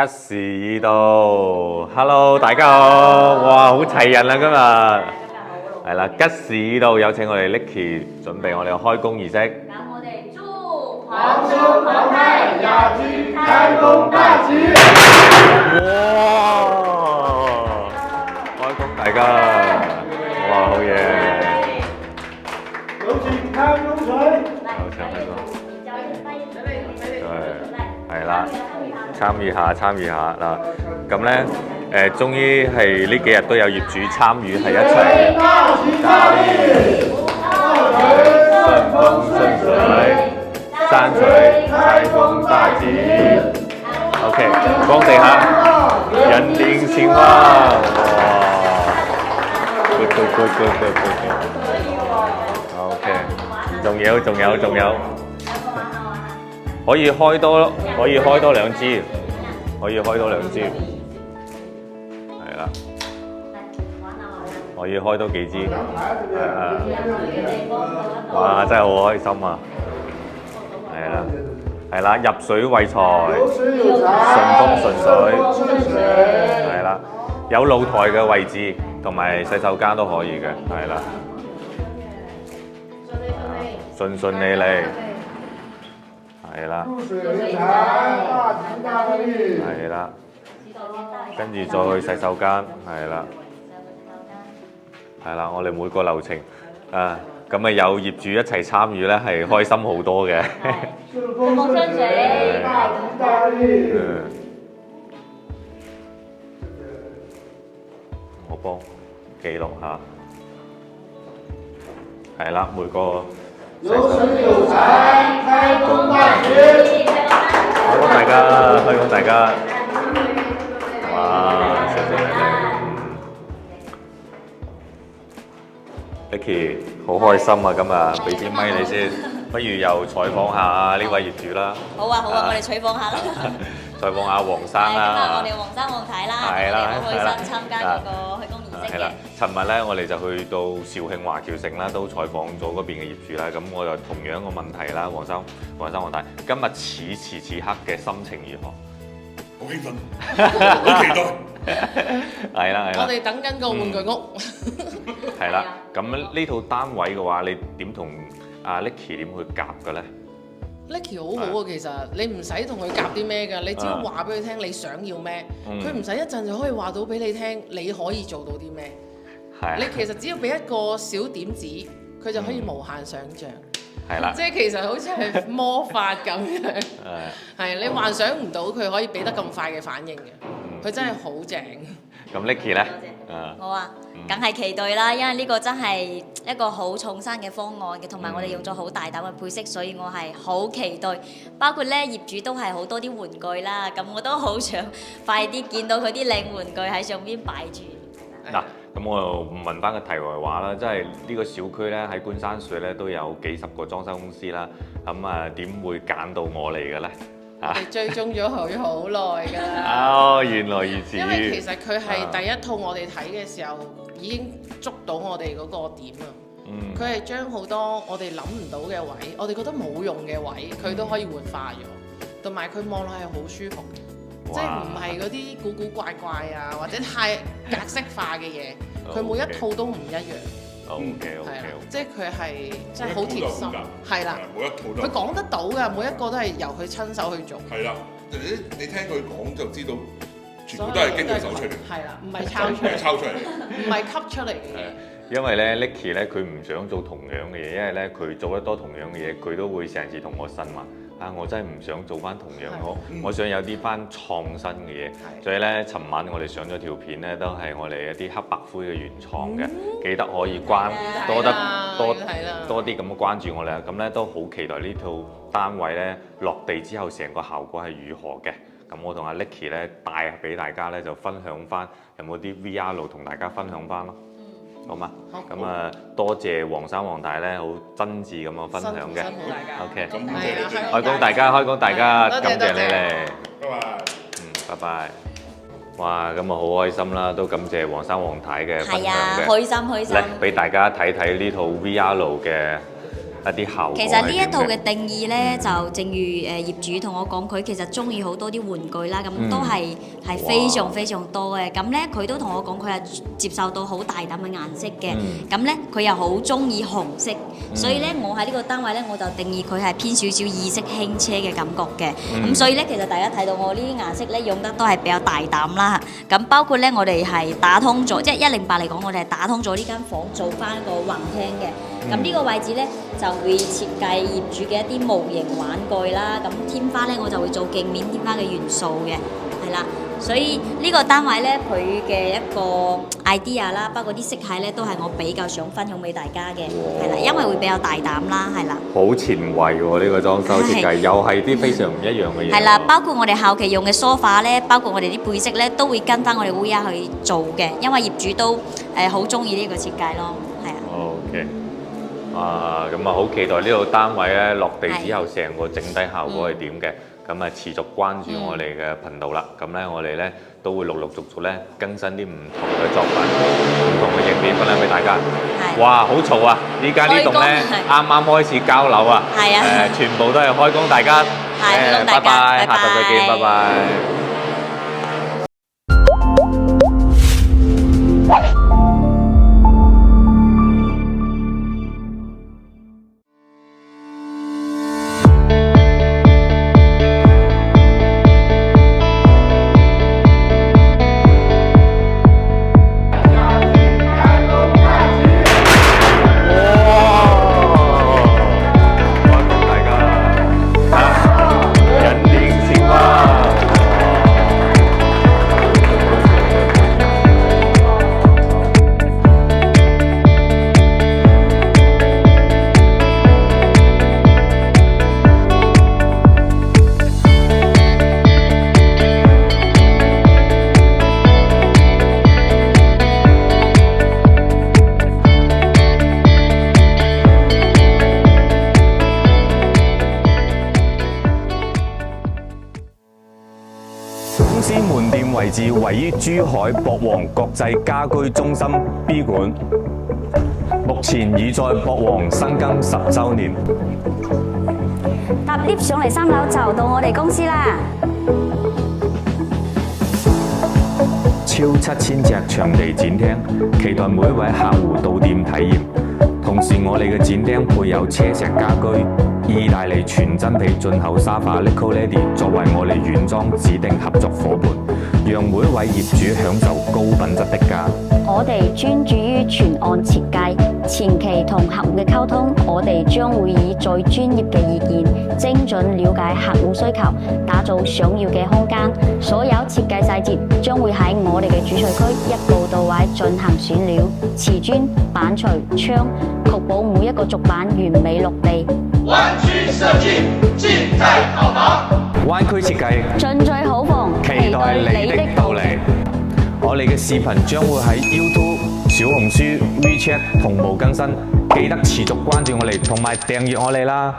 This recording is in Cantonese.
吉時已到 ，Hello， 大家好，哇，好齊人啦今日，係啦，吉時已到，有請我哋 Nicky 準備我哋嘅開工儀式。咁我哋祝皇兄皇太雅居開工大吉！哇，開工大家，哇，好嘢！有請開工水。有請開工。係啦，參與下嗱，咁咧終於係呢幾日都有業主參與，係一齊加油，順風順水，山水開工大吉。OK， 光地下，人丁興旺，哇 ，good。OK， 仲有。可以開多兩支，係啦，可以開多幾支，哇！真係好開心啊，係啦，入水為財，順風順水，係啦，有露台嘅位置同埋洗手間都可以嘅，係啦，順利。係啦，跟住再去洗手間，係啦，我哋每個流程咁啊有業主一齊參與咧，係開心好多嘅。順風順水，我幫記錄下，係啦，每個。有水有財，開工大吉！開工大家，哇！謝你哋，Nicky 好開心啊！今日俾支咪你先，不如又採訪下呢位業主啦。好啊，我哋採訪下啦。採訪下黃生啦。我哋黃生黃太啦，好開心參加嗰個開工儀式嘅。尋日咧，我哋就去到肇慶華僑城啦，都採訪咗嗰邊嘅業主啦。咁我就同樣個問題啦，黃生黃太，今日此時此刻嘅心情如何？好興奮，好期待。係啦。我哋等緊個玩具屋。係啦，咁呢套單位嘅話，你點同阿 Nicky 點去夾嘅咧？ Nicky 好好啊，其實你唔使同佢夾啲咩㗎，你只要話俾佢聽你想要咩，佢唔使一陣就可以話到俾你聽，你可以做到啲咩。你其實只要俾一個小點子，佢就可以無限想像。係啦，即係其實好似係魔法咁樣。係你幻想唔到佢可以俾得咁快嘅反應嘅，佢真係好正。咁 Nicky 咧？好啊，梗係期待啦，因為呢個真係一個好創新嘅方案嘅，同埋我哋用咗好大膽嘅配色，所以我係好期待。包括咧業主都係好多啲玩具啦，咁我都好想快啲見到佢啲靚玩具喺上邊擺住。嗱，咁我又問翻個題外話啦，即係呢個小區咧喺觀山水咧都有幾十個裝修公司啦，咁點會揀到我嚟嘅咧？我哋追蹤咗佢好耐㗎啦。哦，原來如此。因為其實佢係第一套我哋睇嘅時候已經捉到我哋嗰個點啊。佢係將好多我哋諗唔到嘅位，我哋覺得冇用嘅位，佢都可以活化咗，同埋佢望落係好舒服嘅，即係唔係嗰啲古古怪怪啊，或者太格式化嘅嘢，佢每一套都唔一樣。OK， 即係佢係真係好貼心，係啦，每一套都佢講得到㗎，每一個都係由佢親手去做。係啦，你聽佢講就知道，全部都係經佢手出嚟。係啦，唔係抄出嚟，唔係吸出嚟嘅。因為咧 Nicky 咧佢唔想做同樣嘅嘢，因為咧佢做得多同樣嘅嘢，佢都會成日同我呻話。我真係唔想做翻同樣，我想有啲翻創新嘅嘢。所以咧，尋晚我哋上咗條片咧，都係我哋一啲黑白灰嘅原創嘅，記得可以多啲咁嘅關注我哋。咁咧都好期待呢套單位咧落地之後成個效果係如何嘅。咁我同阿 Nicky 咧帶俾大家咧就分享翻，有冇啲 VR 同大家分享翻咯。好嘛？咁多謝黃生黃太咧，好真摯咁樣分享嘅。辛苦大家。OK， 開工大家，感謝你哋。拜拜。拜拜。哇，咁好開心啦，都感謝黃生黃太嘅分享嘅。係啊，開心。嚟俾大家睇睇呢套 VR 嘅一啲效果。其實呢一套嘅定義呢，就正如業主同我講，佢其實中意好多啲玩具啦，咁都係非常非常多嘅。咁呢，佢都同我講，佢係接受到好大膽嘅顏色嘅。咁呢，佢又好中意紅色，所以呢，我喺呢個單位呢，我就定義佢係偏少少意式輕車嘅感覺嘅。咁所以呢，其實大家睇到我呢啲顏色呢，用得都係比較大膽啦。咁包括呢，我哋係打通咗，即係108嚟講，我哋係打通咗呢間房，做翻個橫廳嘅。咁呢個位置呢，就會設計業主嘅一啲模型玩具啦。咁天花呢，我就會做鏡面天花嘅元素嘅，係啦。所以呢個單位呢，佢嘅一個 idea 啦，包括啲色系呢，都係我比較想分享俾大家嘅，係啦，因為會比較大膽啦，係啦。好前衛喎！呢個裝修設計又係啲非常唔一樣嘅嘢。係啦，包括我哋後期用嘅梳化呢，包括我哋啲背飾呢，都會跟翻我哋 VR 去做嘅，因為業主都好中意呢個設計咯，係啊。OK。咁啊，好期待呢度單位咧落地之後，成個整體效果係點嘅？咁啊，持續關注我哋嘅頻道啦。咁咧，我哋咧都會陸陸續續咧更新啲唔同嘅作品、唔同嘅影片分享俾大家。哇，好嘈啊！依家呢棟咧啱啱開始交樓啊，全部都係開工，大家拜拜，下集再見，拜拜。公司門店位置位於珠海博王國際家居中心 B 館，目前已在博王深耕10週年。搭 lift 上嚟3樓就到我哋公司啦。超7000隻場地展廳，期待每一位客戶到店體驗。同時，我哋嘅展廳配有車石家居、意大利全真皮進口沙發 Lico Lady 作為我哋原裝指定合作伙伴，讓每一位業主享受高品質的家。我哋專注於全案設計，前期同客戶嘅溝通，我哋將會以最專業嘅意見，精準了解客戶需求，打造想要嘅空間。所有設計細節將會喺我哋嘅主菜區一步到位進行選料、瓷磚、板材、窗，確保每一個軸板完美落地。灣區設計，盡在好房。灣區設計，盡在好房，期待你的到嚟。我哋嘅視頻將會喺 YouTube、小紅書、WeChat 同步更新，記得持續關注我哋同埋訂閱我哋啦。